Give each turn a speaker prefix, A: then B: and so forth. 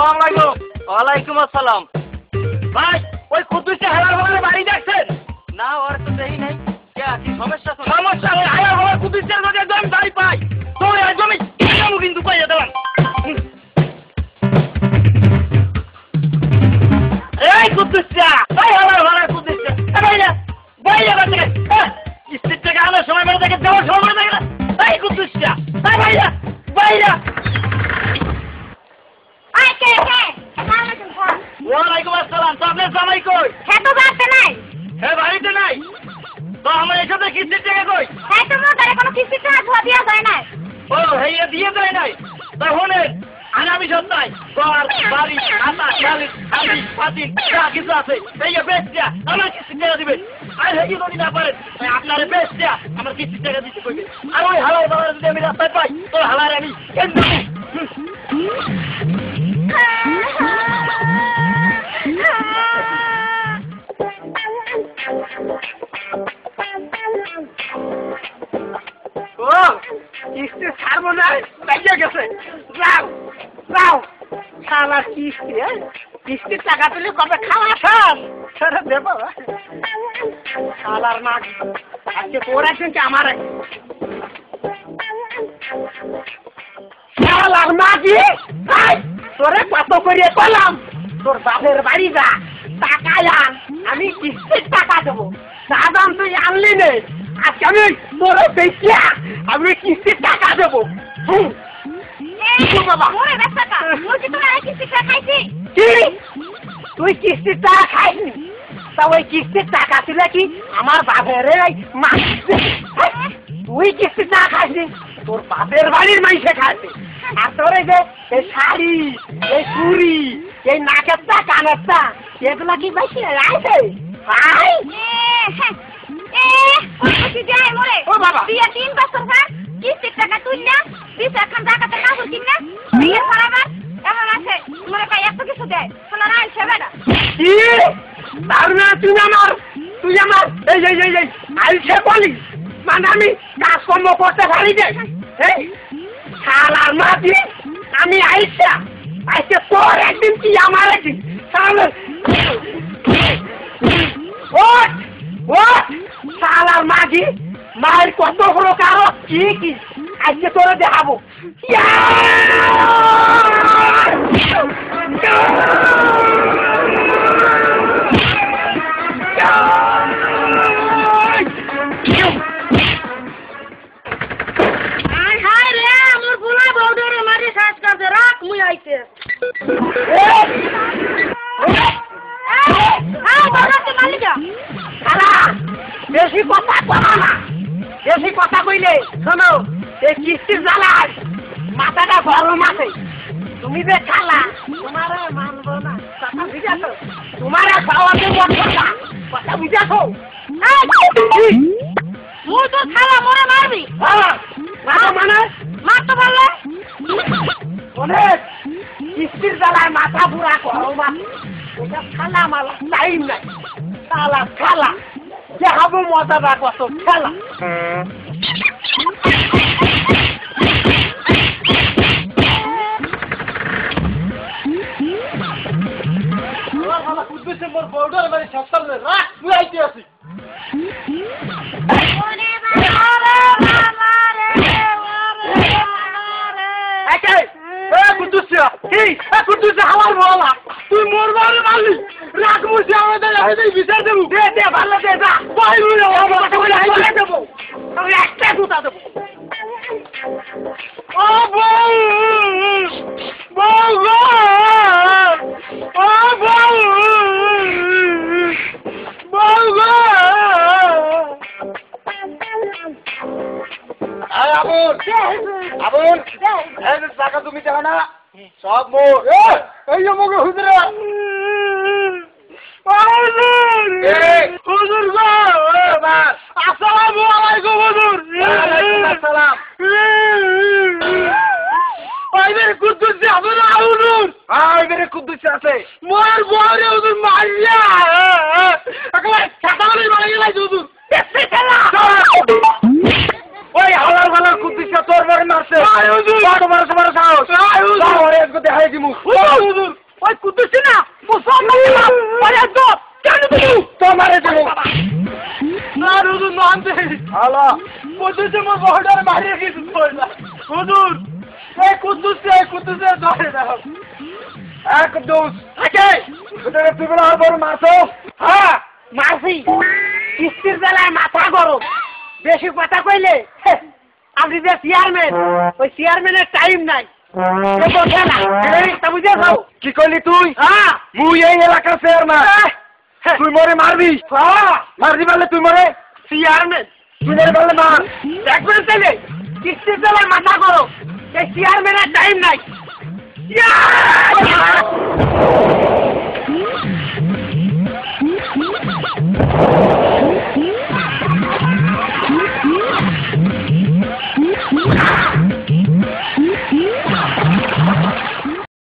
A: আসসালামু আলাইকুম। ওয়ালাইকুম আসসালাম। ভাই ওই কুদ্দুসে হালার বাবার বাড়ি দেখছেন? না ওর তো দেই নাই। কি সমস্যা? সমস্যা নেই, হালার বাবার কুদ্দুসের যদি একদম বাড়ি পাই তো একদমই কেমন কিন্তু পাইয়া দিলাম। এই কুদ্দুসা, এই হালার বাবার কুদ্দুসা, বাইরে বাইরে বাইরে কিস্তির টাকা আনার সময় বেড়ে দেখে দেওয়ার সময় বেড়ে দেখে না। এই কুদ্দুসা, এই বাইরে বাইরে। ওয়ালাইকুম আসসালাম। তো আপনার জামাই কই?
B: হ্যাঁ তো বাড়তে নাই।
A: হ্যাঁ বাড়িতে নাই। তো আমার এসবে কিস্তির টাকা কই?
B: হ্যাঁ তো মোটারে কোনো কিস্তির টাকা ধোয়া দিয়া যায় না।
A: ও হেয়ে দিয়ে দেয় নাই। তা শোনেন আগামী সপ্তাহে ঘর বাড়ি খাতা খালি খালি পাতি যা কিছু আছে এই বেশ দিয়া আমার কিস্তির টাকা দিবেন। আর হেঁটে যদি না পারেন আপনারা বেশ দিয়া আমার কিস্তির টাকা দিতে কইবেন। আর ওই হালার বাবার যদি আমি রাস্তায় পাই তো হালার আমি কেন্দ্র কিস্তি ছাড়বো না বেঁচে গেছে। যাও যাও খাওয়ার কিস্তি কিস্তির টাকা তুলে কবে খাওয়া খাস সেটা দেবো। খালার না আজকে তোর একদিন কি আমার খালার না কি তোরে কত করিয়ে বললাম তোর বাপের বাড়ি যা টাকা আন আমি কিস্তির টাকা দেবো। দাদাম তুই আনলি নে আজকে আমি তোরে বেঁচিয়া আমি কিস্তির টাকা দেবো। বাবা তুই কিস্তির টাকা খাইনি তা ওই কিস্তির টাকা ছিল কি আমার বাপের তুই কিস্তির টাকা খাইনি তোর বাপের বাড়ির মাইসে খাইছে। আর তোর এই যে এই শাড়ি এই চুড়ি এই নাকের টা কানের টা এগুলা কি বেশি আছে? ও বাবা
B: বিয়ে 3 বছর পর কিস্তির টাকা তুললা দিস এখন টাকাতে না হইছিস না বিয়ে করাবার এখন আছে মনে কয় এত কিছু দেয় শোনা না আইছে বেটা
A: কি দারুণা তুই আমার এই এই এই এই আইছে বলি মানে আমি কাজকর্ম করতে পারি যে এই শালার মাটি আমি আইছা আইছে তোর একদিন কি আমার একদিন শালার ও ও শালার মাটি মায়ের কত বড় কারো কি কি আজকে তোরে দেখাবো। বেশি কথা বলো না, বেশি কথা কইলে শোনো এই কিস্তির জ্বালায় মাথাটা গরম আছে। তুমি যে খালা তোমারে মানবো না কথা বুঝাছো তোমারে খাওয়াতে বলছো না কথা বুঝাছো।
B: তুই তো খালা মরে মারবি
A: মানে
B: মারতে পারলে
A: অনেক কিস্তির জ্বালায় মাথা পুরা গরম আছে। ওটা খালা মালা টাইম নাই খালা খালা দেখাবো মজাটা কত খেলা। তুই মরবার মারলি রাগ মুছে আমাদের বিচার দেবো দে ভালো দে যা দেবো আমি একটা জুতা দেবো। ও বউ বউ গো ও বউ বউ গো আবুল আবুল এই টাকা তুমি দেবে না সব মোর এই যে মগে হুজুরা হুজুর গো আসসালামু আলাইকুম হুজুর। ওয়ালাইকুম আসসালাম। আইবেরে কুদ্দুস আছে না হুজুর? আইবেরে কুদ্দুস আছে। মোর বউরে হুজুর মারিয়া একেবারে ছাতালে মারি গেলাই হুজুর। এসে খেলা ওই হালার ভালার কুদ্দুস তোর বড় মারছে। আয় হুজুর বড় বড় সাহস। আয় হুজুর
C: আজকে দেখাই দিমু
A: হুজুর ওই কুতুসি না মুসলমান ওরে তো কেন তুমি
C: তোমারে দিমু
A: আর হুজুর নাম দে
C: হালা
A: কুতুসি মো বড়ার মারিয়ে কিছু কইলা হুজুর এই কুতুসি ধরে দাও
C: এক দোষ
A: আকে
C: তোরে তুই বলে আর বড় মারছো
A: হ্যাঁ মাসি কিস্তির বেলায় মাথা গরম বেশি কথা কইলে আপনি যে চেয়ারম্যান ওই চেয়ারম্যানের টাইম নাই বুঝে যাও
C: কি করলি তুই
A: হ্যাঁ
C: মুই এই এলাকার চেয়ারম্যান তুই মরে মারবি মারবি বললে তুই মরে
A: চেয়ারম্যান
C: তুই মরে বললে মার
A: দেখবেন তাইলে কিস্তির বেলায় মাথা গরম এই চেয়ারম্যানের টাইম নাই